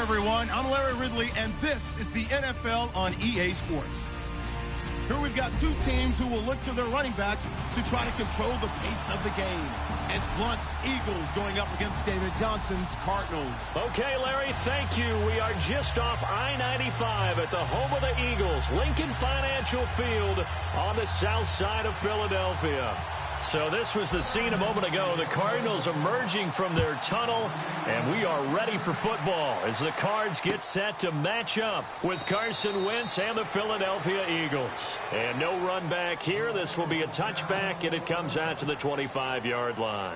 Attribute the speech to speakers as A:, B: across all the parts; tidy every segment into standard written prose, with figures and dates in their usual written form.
A: everyone. I'm Larry Ridley, and this is the NFL on EA Sports. Here we've got two teams who will look to their running backs to try to control the pace of the game. It's Blunt's Eagles going up against David Johnson's Cardinals.
B: Okay, Larry, thank you. We are just off I-95 at the home of the Eagles, Lincoln Financial Field on the south side of Philadelphia. So this was the scene a moment ago. The Cardinals emerging from their tunnel, and we are ready for football as the Cards get set to match up with Carson Wentz and the Philadelphia Eagles. And no run back here. This will be a touchback, and it comes out to the 25-yard line.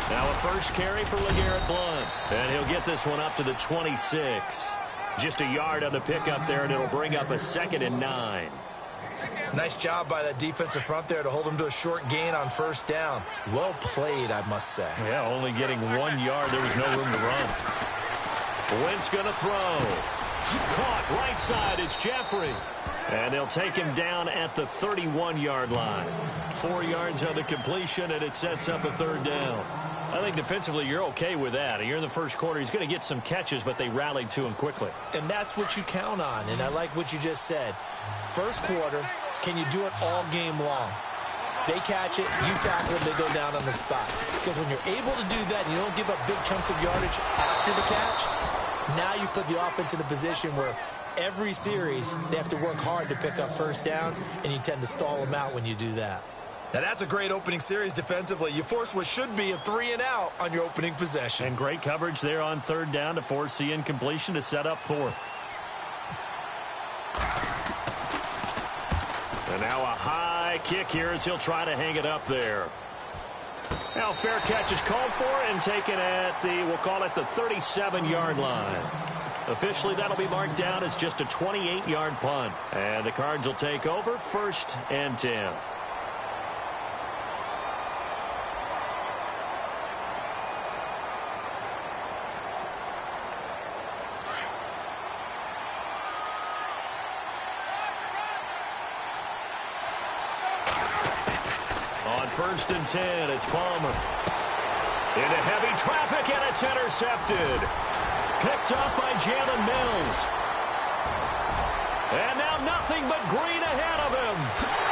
B: Now a first carry for LeGarrette Blount. And he'll get this one up to the 26. Just a yard on the pickup there, and it'll bring up a 2nd and 9.
C: Nice job by that defensive front there to hold him to a short gain on first down. Well played, I must say.
B: Yeah, only getting 1 yard. There was no room to run. Wentz going to throw. Caught right side. It's Jeffrey. And they'll take him down at the 31-yard line. 4 yards on the completion, and it sets up a 3rd down. I think defensively you're okay with that. You're in the first quarter. He's going to get some catches, but they rallied to him quickly.
C: And that's what you count on, and I like what you just said. First quarter, can you do it all game long? They catch it, you tackle it, they go down on the spot. Because when you're able to do that and you don't give up big chunks of yardage after the catch, now you put the offense in a position where every series they have to work hard to pick up first downs, and you tend to stall them out when you do that. Now, that's a great opening series defensively. You force what should be a 3-and-out on your opening possession.
B: And great coverage there on 3rd down to force the incompletion to set up 4th. And now a high kick here as he'll try to hang it up there. Now fair catch is called for and taken at the, we'll call it the 37-yard line. Officially, that'll be marked down as just a 28-yard punt. And the Cards will take over 1st and 10. On 1st and 10, it's Palmer. Into heavy traffic, and it's intercepted. Picked up by Jalen Mills. And now nothing but green ahead of him.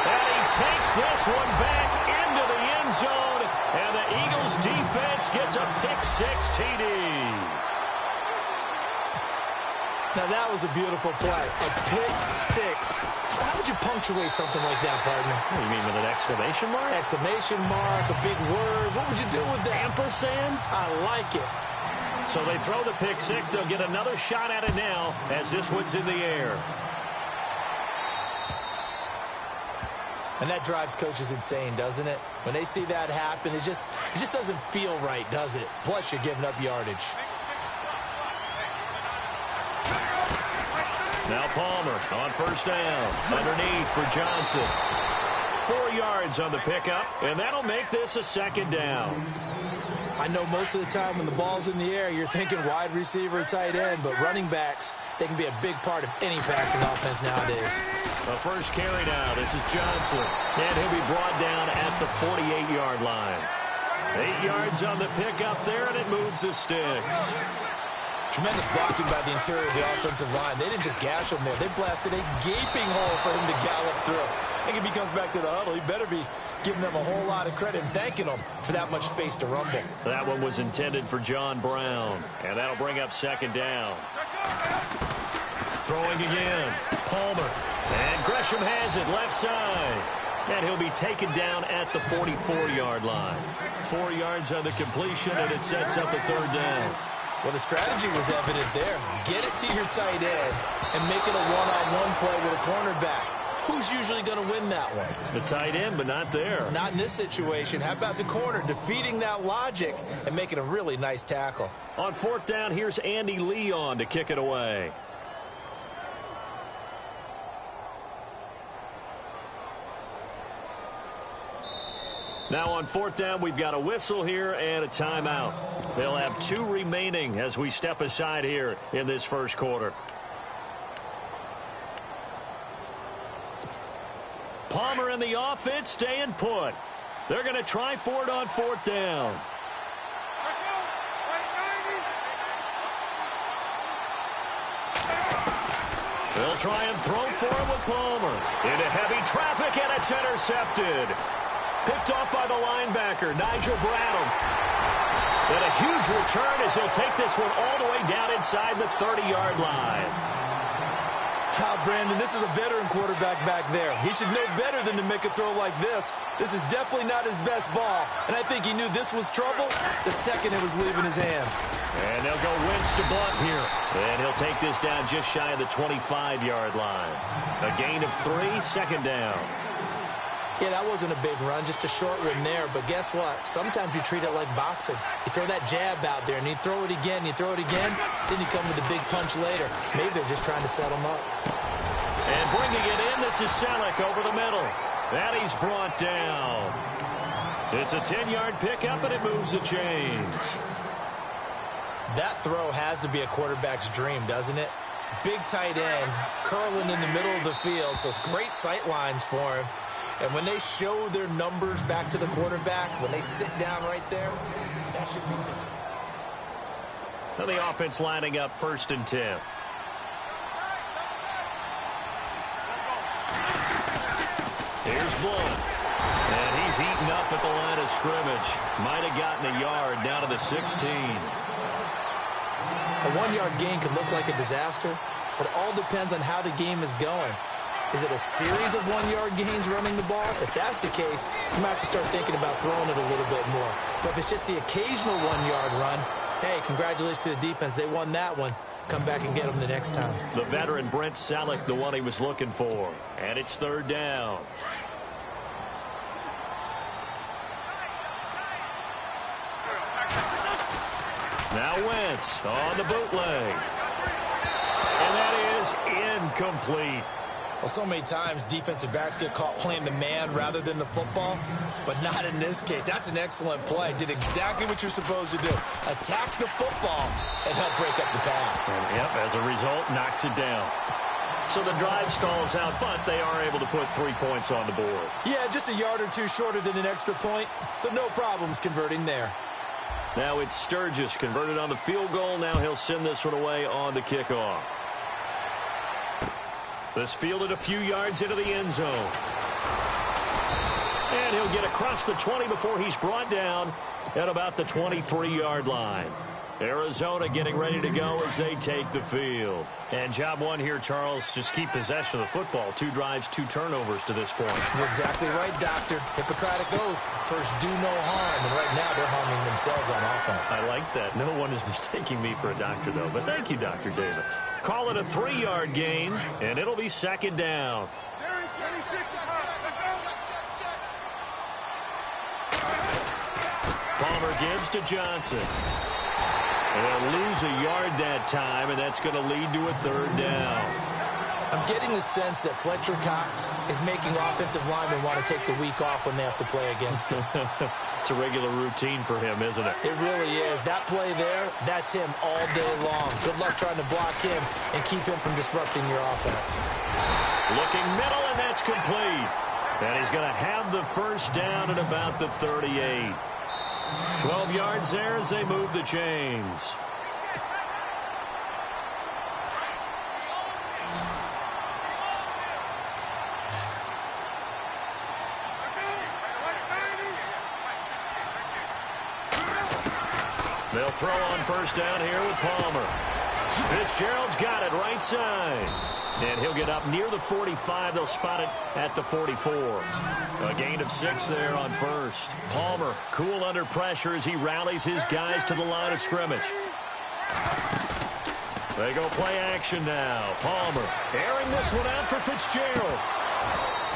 B: And he takes this one back into the end zone. And the Eagles defense gets a pick-6 TD.
C: Now, that was a beautiful play. A pick-6. How would you punctuate something like that, partner?
B: What do you mean, with an exclamation mark?
C: Exclamation mark, a big word. What would you do with that?
B: Ampersand?
C: I like it.
B: So they throw the pick-6. They'll get another shot at it now as this one's in the air.
C: And that drives coaches insane, doesn't it? When they see that happen, it just doesn't feel right, does it? Plus, you're giving up yardage.
B: Now Palmer on 1st down. Underneath for Johnson. 4 yards on the pickup, and that'll make this a 2nd down.
C: I know most of the time when the ball's in the air, you're thinking wide receiver, tight end, but running backs, they can be a big part of any passing offense nowadays.
B: The first carry now. This is Johnson, and he'll be brought down at the 48-yard line. 8 yards on the pickup there, and it moves the sticks.
C: Tremendous blocking by the interior of the offensive line. They didn't just gash him there. They blasted a gaping hole for him to gallop through. I think if he comes back to the huddle, he better be giving them a whole lot of credit and thanking them for that much space to rumble.
B: That one was intended for John Brown, and that'll bring up 2nd down. Throwing again. Palmer. And Gresham has it left side. And he'll be taken down at the 44-yard line. 4 yards on the completion, and it sets up a 3rd down.
C: Well, the strategy was evident there. Get it to your tight end and make it a one-on-one play with a cornerback. Who's usually going to win that one?
B: The tight end, but not there.
C: Not in this situation. How about the corner defeating that logic and making a really nice tackle?
B: On 4th down, here's Andy Leon to kick it away. Now on 4th down, we've got a whistle here and a timeout. They'll have 2 remaining as we step aside here in this first quarter. Palmer and the offense staying put. They're going to try for it on 4th down. They'll try and throw for him with Palmer. Into heavy traffic, and it's intercepted. Picked off by the linebacker, Nigel Bradham. And a huge return as he'll take this one all the way down inside the 30-yard line.
C: Brandon, this is a veteran quarterback back there. He should know better than to make a throw like this. This is definitely not his best ball, and I think he knew this was trouble the second it was leaving his hand.
B: And they'll go Wentz to Blunt here. And he'll take this down just shy of the 25-yard line. A gain of 3, 2nd down.
C: Yeah, that wasn't a big run, just a short one there. But guess what? Sometimes you treat it like boxing. You throw that jab out there, and you throw it again, you throw it again, then you come with a big punch later. Maybe they're just trying to set him up.
B: And bringing it in, this is Selleck over the middle. And he's brought down. It's a 10-yard pickup, and it moves the chains.
C: That throw has to be a quarterback's dream, doesn't it? Big tight end, curling in the middle of the field, so it's great sight lines for him. And when they show their numbers back to the quarterback, when they sit down right there, that should be good.
B: So the offense lining up 1st and 10. Here's Blunt. And he's heating up at the line of scrimmage. Might have gotten a yard down to the 16.
C: A 1-yard gain could look like a disaster, but it all depends on how the game is going. Is it a series of 1-yard gains running the ball? If that's the case, you might have to start thinking about throwing it a little bit more. But if it's just the occasional 1-yard run, hey, congratulations to the defense. They won that one. Come back and get them the next time.
B: The veteran Brent Selleck, the one he was looking for. And it's 3rd down. Now Wentz on the bootleg. And that is incomplete.
C: Well, so many times defensive backs get caught playing the man rather than the football, but not in this case. That's an excellent play. Did exactly what you're supposed to do. Attack the football and help break up the pass.
B: And, yep, as a result, knocks it down. So the drive stalls out, but they are able to put 3 points on the board.
C: Yeah, just a yard or two shorter than an extra point, so no problems converting there.
B: Now it's Sturgis converted on the field goal. Now he'll send this one away on the kickoff. This fielded a few yards into the end zone. And he'll get across the 20 before he's brought down at about the 23-yard line. Arizona getting ready to go as they take the field. And job one here, Charles, just keep possession of the football. 2 drives, 2 turnovers to this point.
C: You're exactly right, Doctor. Hippocratic oath. First, do no harm. And right now, they're harming themselves on offense.
B: I like that. No one is mistaking me for a doctor, though. But thank you, Dr. Davis. Call it a 3-yard gain, and it'll be 2nd down. Palmer gives to Johnson. They'll lose a yard that time, and that's going to lead to a 3rd down.
C: I'm getting the sense that Fletcher Cox is making offensive linemen want to take the week off when they have to play against him.
B: It's a regular routine for him, isn't it?
C: It really is. That play there, that's him all day long. Good luck trying to block him and keep him from disrupting your offense.
B: Looking middle, and that's complete. And he's going to have the 1st down at about the 38. 12 yards there as they move the chains. They'll throw on 1st down here with Palmer. Fitzgerald's got it right side. And he'll get up near the 45. They'll spot it at the 44. A gain of 6 there on 1st. Palmer cool under pressure as he rallies his guys to the line of scrimmage. They go play action now. Palmer airing this one out for Fitzgerald.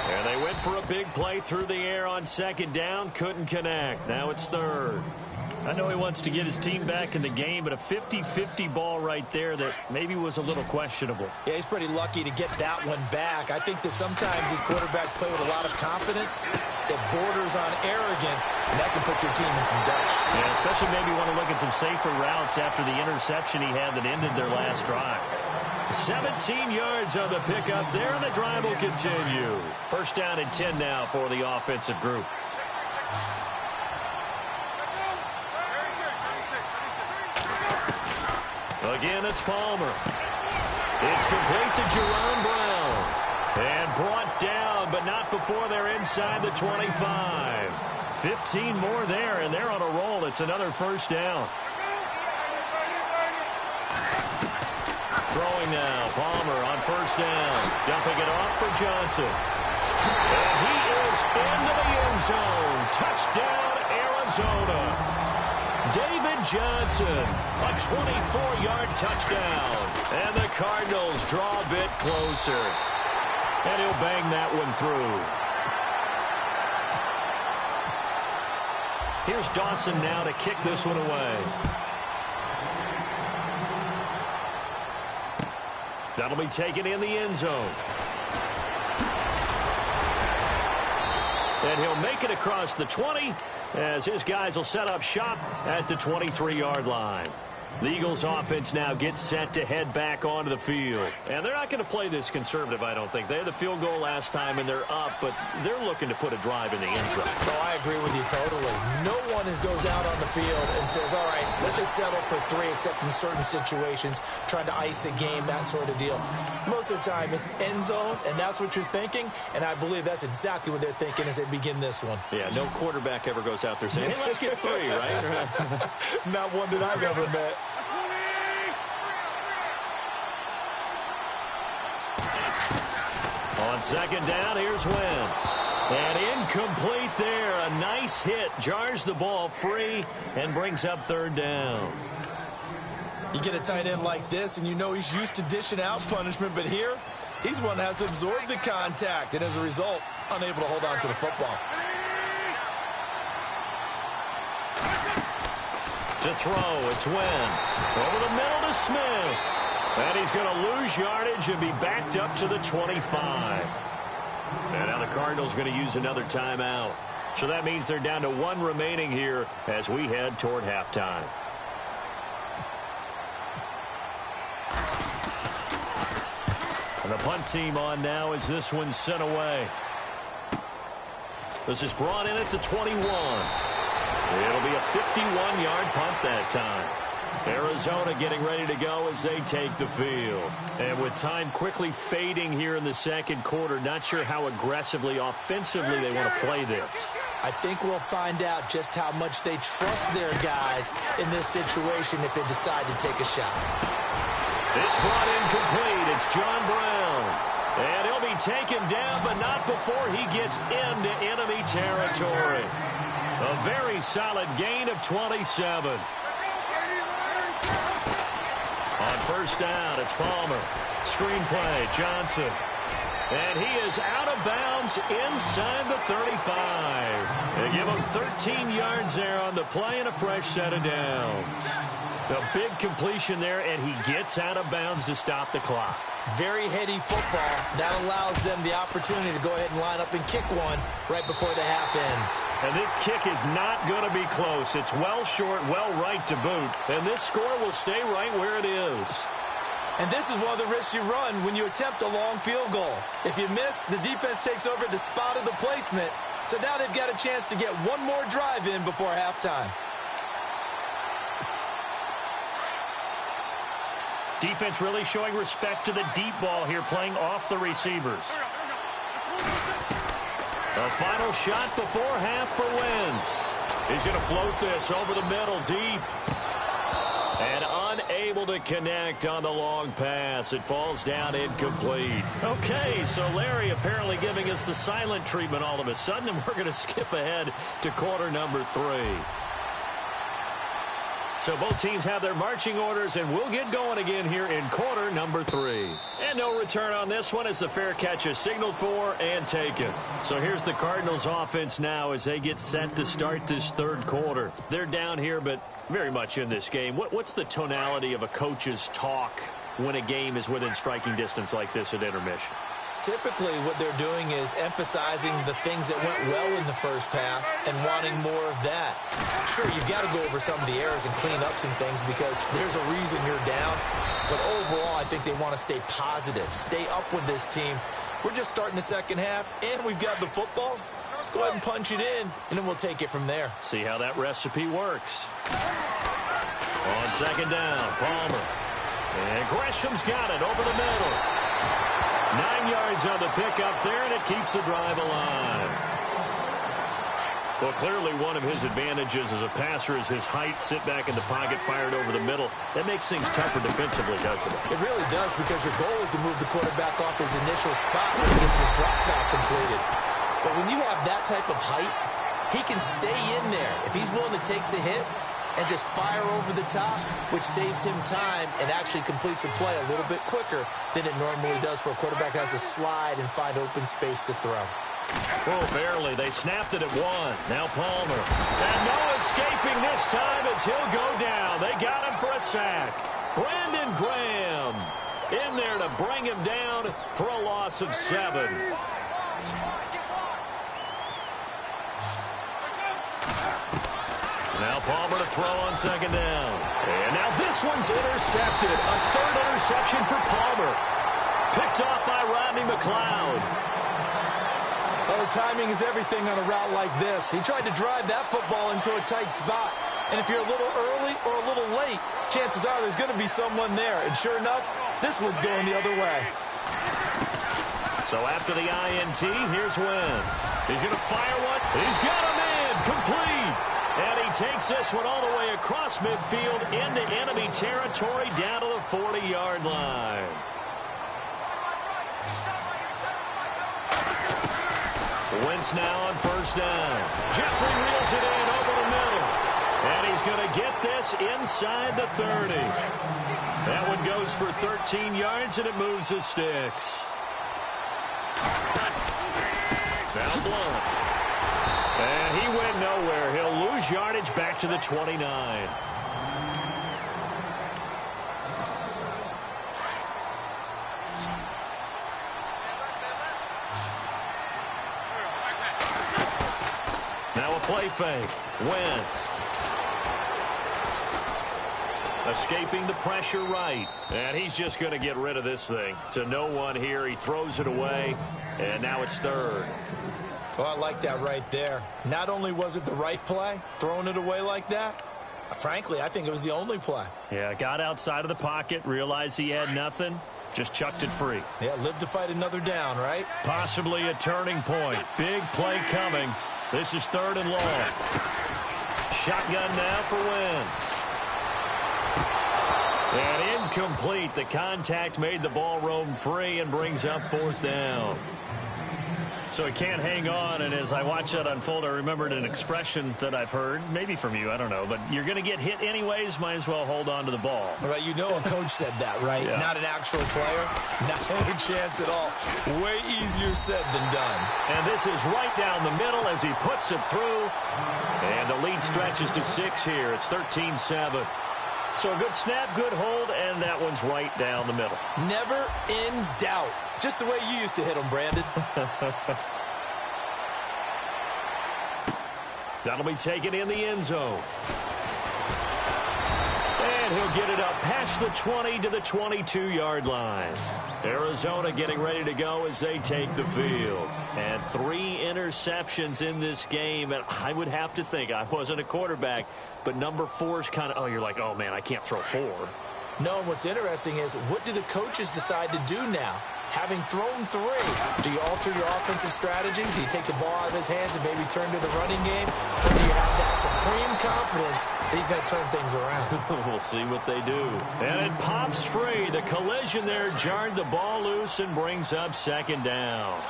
B: And they went for a big play through the air on 2nd down. Couldn't connect. Now it's 3rd. I know he wants to get his team back in the game, but a 50-50 ball right there that maybe was a little questionable.
C: Yeah, he's pretty lucky to get that one back. I think that sometimes these quarterbacks play with a lot of confidence that borders on arrogance, and that can put your team in some dutch.
B: Yeah, especially maybe want to look at some safer routes after the interception he had that ended their last drive. 17 yards on the pickup there, and the drive will continue. First down and 10 now for the offensive group. Again, it's Palmer. It's complete to Jerome Brown. And brought down, but not before they're inside the 25. 15 more there, and they're on a roll. It's another first down. Throwing now, Palmer on first down. Dumping it off for Johnson. And he is into the end zone. Touchdown, Arizona. David Johnson, a 24-yard touchdown. And the Cardinals draw a bit closer. And he'll bang that one through. Here's Dawson now to kick this one away. That'll be taken in the end zone. And he'll make it across the 20 as his guys will set up shop at the 23-yard line. The Eagles offense now gets set to head back onto the field. And they're not going to play this conservative, I don't think. They had the field goal last time, and they're up, but they're looking to put a drive in the end zone.
C: Oh, I agree with you totally. No one goes out on the field and says, all right, let's just settle for 3, except in certain situations, trying to ice a game, that sort of deal. Most of the time, it's end zone, and that's what you're thinking, and I believe that's exactly what they're thinking as they begin this one.
B: Yeah, no quarterback ever goes out there saying, hey, let's get 3, right?
C: Not one that I've ever met.
B: On second down, here's Wentz. And incomplete there. A nice hit. Jars the ball free and brings up third down.
C: You get a tight end like this, and you know he's used to dishing out punishment, but here, he's one that has to absorb the contact, and as a result, unable to hold on to the football.
B: To throw, it's Wentz. Over the middle to Smith. And he's going to lose yardage and be backed up to the 25. And now the Cardinals going to use another timeout. So that means they're down to 1 remaining here as we head toward halftime. And the punt team on now as this one's sent away. This is brought in at the 21. It'll be a 51-yard punt that time. Arizona getting ready to go as they take the field. And with time quickly fading here in the second quarter, not sure how aggressively, offensively they want to play this.
C: I think we'll find out just how much they trust their guys in this situation if they decide to take a shot.
B: It's brought in complete. It's John Brown. And he'll be taken down, but not before he gets into enemy territory. A very solid gain of 27. On first down, it's Palmer. Screen play, Johnson. And he is out of bounds inside the 35. They give him 13 yards there on the play and a fresh set of downs. A big completion there, and he gets out of bounds to stop the clock.
C: Very heady football. That allows them the opportunity to go ahead and line up and kick one right before the half ends.
B: And this kick is not going to be close. It's well short, well right to boot. And this score will stay right where it is.
C: And this is one of the risks you run when you attempt a long field goal. If you miss, the defense takes over at the spot of the placement. So now they've got a chance to get one more drive in before halftime.
B: Defense really showing respect to the deep ball here, playing off the receivers. A final shot before half for Wentz. He's going to float this over the middle deep. And unable to connect on the long pass. It falls down incomplete. Okay, so Larry apparently giving us the silent treatment all of a sudden, and we're going to skip ahead to quarter number 3. So both teams have their marching orders, and we'll get going again here in quarter number 3. And no return on this one as the fair catch is signaled for and taken. So here's the Cardinals offense now as they get set to start this third quarter. They're down here, but very much in this game. What's the tonality of a coach's talk when a game is within striking distance like this at intermission?
C: Typically, what they're doing is emphasizing the things that went well in the first half and wanting more of that. Sure, you've got to go over some of the errors and clean up some things because there's a reason you're down. But overall, I think they want to stay positive, stay up with this team. We're just starting the second half, and we've got the football. Let's go ahead and punch it in, and then we'll take it from there.
B: See how that recipe works. On second down, Palmer. And Gresham's got it over the middle. 9 yards on the pickup there, and it keeps the drive alive. Well, clearly one of his advantages as a passer is his height. Sit back in the pocket, fired over the middle. That makes things tougher defensively, doesn't it?
C: It really does, because your goal is to move the quarterback off his initial spot when he gets his drop back completed. But when you have that type of height, he can stay in there. If he's willing to take the hits and just fire over the top, which saves him time and actually completes a play a little bit quicker than it normally does for a quarterback who has to slide and find open space to throw.
B: Oh, barely. They snapped it at one. Now Palmer. And no escaping this time as he'll go down. They got him for a sack. Brandon Graham in there to bring him down for a loss of 7. Now Palmer to throw on second down. And now this one's intercepted. A third interception for Palmer. Picked off by Rodney McLeod.
C: Well, timing is everything on a route like this. He tried to drive that football into a tight spot. And if you're a little early or a little late, chances are there's going to be someone there. And sure enough, this one's going the other way.
B: So after the INT, here's Wentz. He's going to fire one. He's got him in. Complete. And he takes this one all the way across midfield into enemy territory down to the 40-yard line. Wentz now on first down. Jeffrey reels it in over the middle. And he's going to get this inside the 30. That one goes for 13 yards, and it moves the sticks. Now Blunt. And he went nowhere. He'll lose yardage back to the 29. Now a play fake. Wentz. Escaping the pressure right. And he's just going to get rid of this thing. To no one here. He throws it away. And now it's third.
C: Well, I like that right there. Not only was it the right play, throwing it away like that, frankly, I think it was the only play.
B: Yeah, got outside of the pocket, realized he had nothing, just chucked it free.
C: Yeah, live to fight another down, right?
B: Possibly a turning point. Big play coming. This is third and long. Shotgun now for Wentz. And incomplete. The contact made the ball roam free and brings up fourth down. So he can't hang on, and as I watch that unfold, I remembered an expression that I've heard, maybe from you, I don't know, but you're going to get hit anyways, might as well hold on to the ball.
C: Right, you know a coach said that, right? Yeah. Not an actual player. Not a chance at all. Way easier said than done.
B: And this is right down the middle as he puts it through, and the lead stretches to 6 here. It's 13-7. So a good snap, good hold, and that one's right down the middle.
C: Never in doubt. Just the way you used to hit them, Brandon.
B: That'll be taken in the end zone. And he'll get it up past the 20 to the 22-yard line. Arizona getting ready to go as they take the field. And 3 interceptions in this game. And I would have to think, I wasn't a quarterback, but number 4's kind of, oh, you're like, oh, man, I can't throw 4.
C: No, and what's interesting is, what do the coaches decide to do now? Having thrown 3, do you alter your offensive strategy? Do you take the ball out of his hands and maybe turn to the running game? Or do you have that supreme confidence that he's going to turn things around?
B: We'll see what they do. And it pops free. The collision there jarred the ball loose and brings up second down.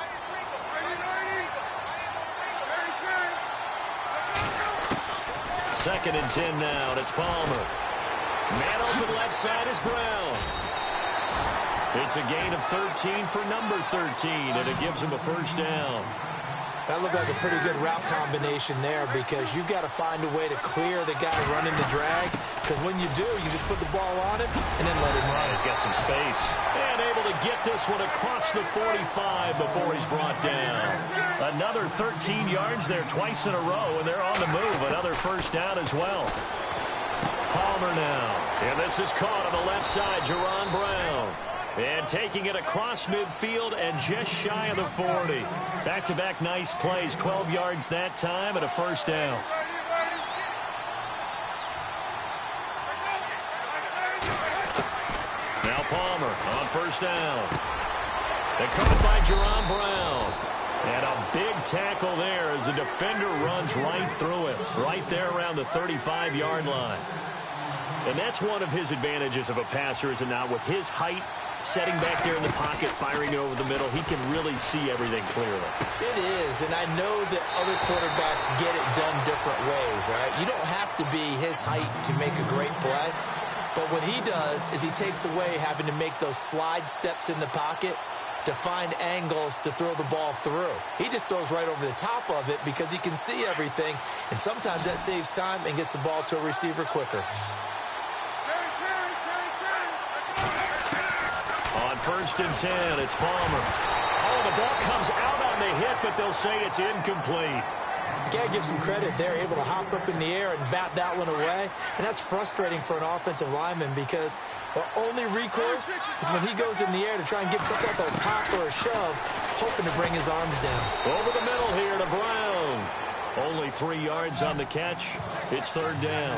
B: Second and 10 now. It's Palmer. Man open left side is Brown. It's a gain of 13 for number 13, and it gives him a first down.
C: That looked like a pretty good route combination there because you've got to find a way to clear the guy running the drag, because when you do, you just put the ball on him and then let him run.
B: He's got some space. And able to get this one across the 45 before he's brought down. Another 13 yards there twice in a row, and they're on the move. Another first down as well. Palmer now. And this is caught on the left side, Jerron Brown. And taking it across midfield and just shy of the 40. Back-to-back nice plays, 12 yards that time and a first down. Now Palmer on first down. They're caught by Jerron Brown. And a big tackle there as the defender runs right through it. Right there around the 35-yard line. And that's one of his advantages of a passer, is it not? With his height, setting back there in the pocket, firing it over the middle, he can really see everything clearly.
C: It is, and I know that other quarterbacks get it done different ways, all right? You don't have to be his height to make a great play, but what he does is he takes away having to make those slide steps in the pocket to find angles to throw the ball through. He just throws right over the top of it because he can see everything, and sometimes that saves time and gets the ball to a receiver quicker.
B: On first and 10, it's Palmer. Oh, the ball comes out on the hit, but they'll say it's incomplete.
C: You got to give some credit. They're able to hop up in the air and bat that one away, and that's frustrating for an offensive lineman because the only recourse is when he goes in the air to try and get some type of pop or a shove, hoping to bring his arms down.
B: Over the middle here to Brown. Only 3 yards on the catch. It's third down.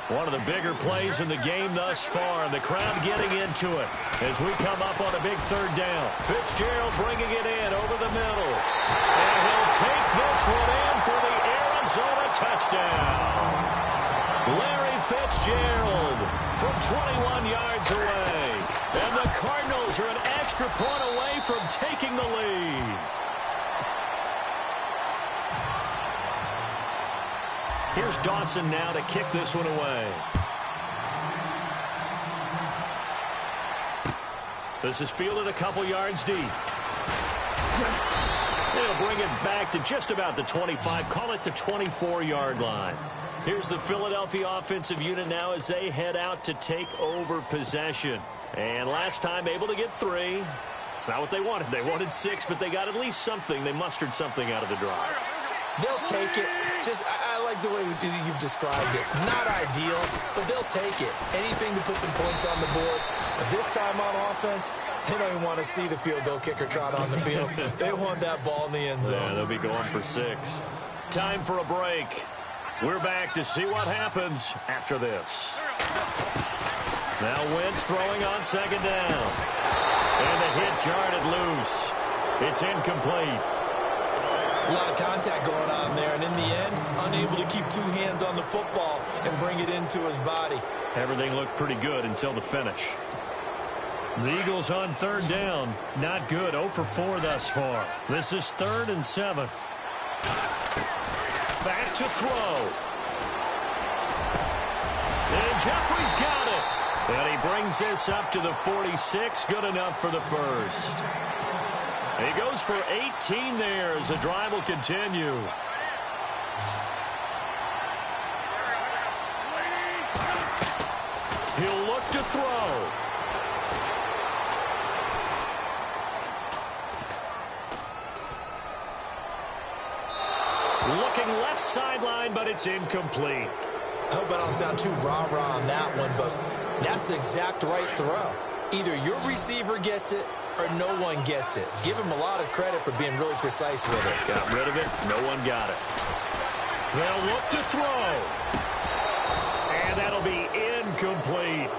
B: One of the bigger plays in the game thus far, and the crowd getting into it as we come up on a big third down. Fitzgerald bringing it in over the middle. And he'll take this one in for the Arizona touchdown. Larry Fitzgerald from 21 yards away. And the Cardinals are an extra point away from taking the lead. Here's Dawson now to kick this one away. This is fielded a couple yards deep. They'll bring it back to just about the 25. Call it the 24-yard line. Here's the Philadelphia offensive unit now as they head out to take over possession. And last time able to get 3. It's not what they wanted. They wanted 6, but they got at least something. They mustered something out of the drive.
C: They'll take it. I like the way you've described it. Not ideal, but they'll take it. Anything to put some points on the board. But this time on offense, they don't even want to see the field goal kicker trot on the field. They want that ball in the end zone.
B: Yeah, they'll be going for 6. Time for a break. We're back to see what happens after this. Now Wentz throwing on second down. And the hit jarred it loose. It's incomplete.
C: A lot of contact going on there, and in the end, unable to keep 2 hands on the football and bring it into his body.
B: Everything looked pretty good until the finish. The Eagles on third down. Not good. 0 for 4 thus far. This is 3rd and 7. Back to throw. And Jeffrey's got it. And he brings this up to the 46. Good enough for the first. He goes for 18 there as the drive will continue. He'll look to throw. Looking left sideline, but it's incomplete.
C: I hope I don't sound too rah-rah on that one, but that's the exact right throw. Either your receiver gets it or no one gets it. Give him a lot of credit for being really precise with it.
B: Got rid of it. No one got it. They'll look to throw. And that'll be incomplete.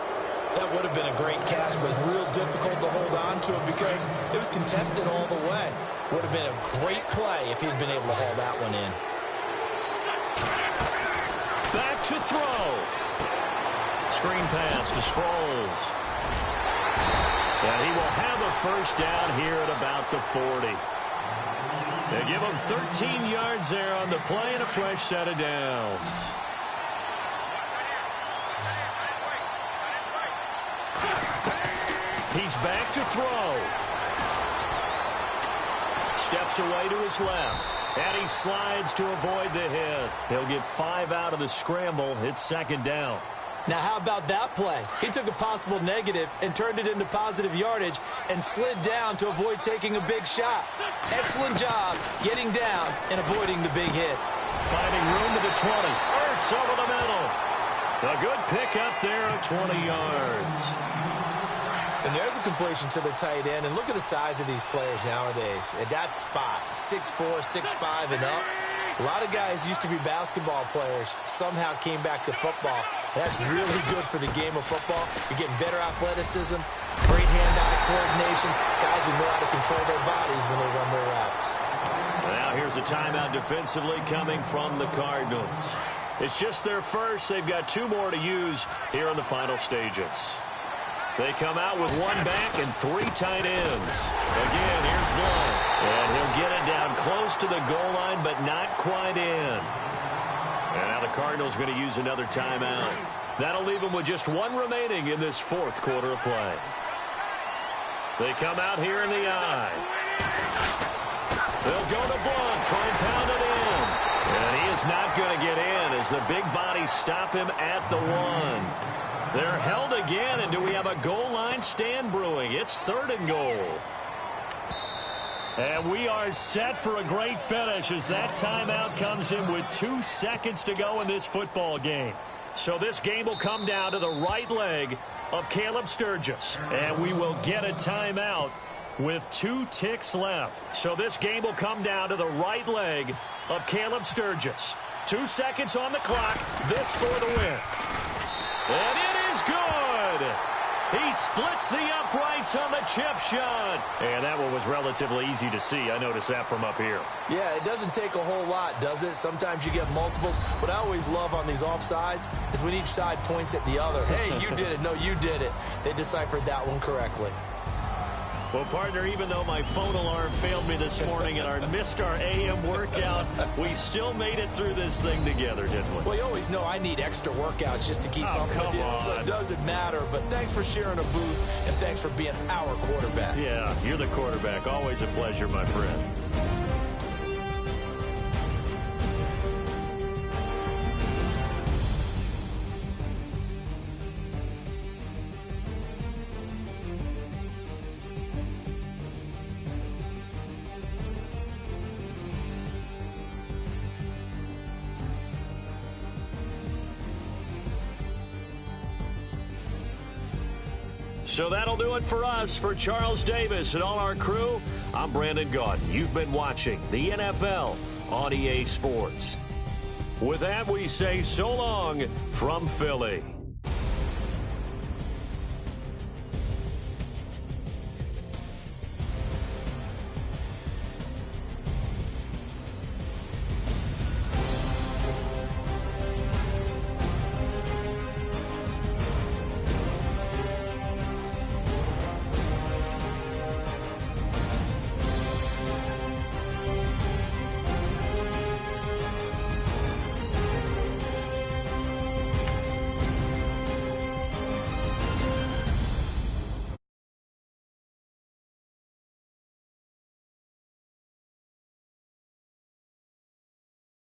C: That would have been a great catch, but it's real difficult to hold on to it because it was contested all the way. Would have been a great play if he'd been able to haul that one in.
B: Back to throw. Screen pass to Sproles. And he will have a first down here at about the 40. They give him 13 yards there on the play and a fresh set of downs. He's back to throw. Steps away to his left. And he slides to avoid the hit. He'll get 5 out of the scramble. It's second down.
C: Now, how about that play? He took a possible negative and turned it into positive yardage and slid down to avoid taking a big shot. Excellent job getting down and avoiding the big hit.
B: Finding room to the 20. Ertz over the middle. A good pickup there at 20 yards.
C: And there's a completion to the tight end. And look at the size of these players nowadays. At that spot, 6'4", 6'5", and up. A lot of guys used to be basketball players, somehow came back to football. That's really good for the game of football. You're getting better athleticism, great hand-eye coordination, guys who know how to control their bodies when they run their routes.
B: Now here's a timeout defensively coming from the Cardinals. It's just their first. They've got 2 more to use here in the final stages. They come out with 1 back and 3 tight ends. Again, here's Blunt. And he'll get it down close to the goal line, but not quite in. And now the Cardinals are going to use another timeout. That'll leave them with just 1 remaining in this 4th quarter of play. They come out here in the eye. They'll go to Blunt, try and pound it in. And he is not going to get in as the big bodies stop him at the 1. They're held again, and do we have a goal line stand brewing? It's 3rd and goal. And we are set for a great finish as that timeout comes in with 2 seconds to go in this football game. So this game will come down to the right leg of Caleb Sturgis. And we will get a timeout with 2 ticks left. So this game will come down to the right leg of Caleb Sturgis. 2 seconds on the clock. This for the win. And it is good. He splits the uprights on the chip shot. And that one was relatively easy to see. I noticed that from up here.
C: Yeah, it doesn't take a whole lot, does it? Sometimes you get multiples. What I always love on these offsides is when each side points at the other. Hey, you did it. No, you did it. They deciphered that one correctly.
B: Well, partner, even though my phone alarm failed me this morning and I missed our AM workout, we still made it through this thing together, didn't we?
C: Well, you always know I need extra workouts just to keep up with you.
B: On.
C: So it doesn't matter. But thanks for sharing a booth, and thanks for being our quarterback.
B: Yeah, you're the quarterback. Always a pleasure, my friend. So that'll do it for us. For Charles Davis and all our crew, I'm Brandon Gaudin. You've been watching the NFL on EA Sports. With that, we say so long from Philly.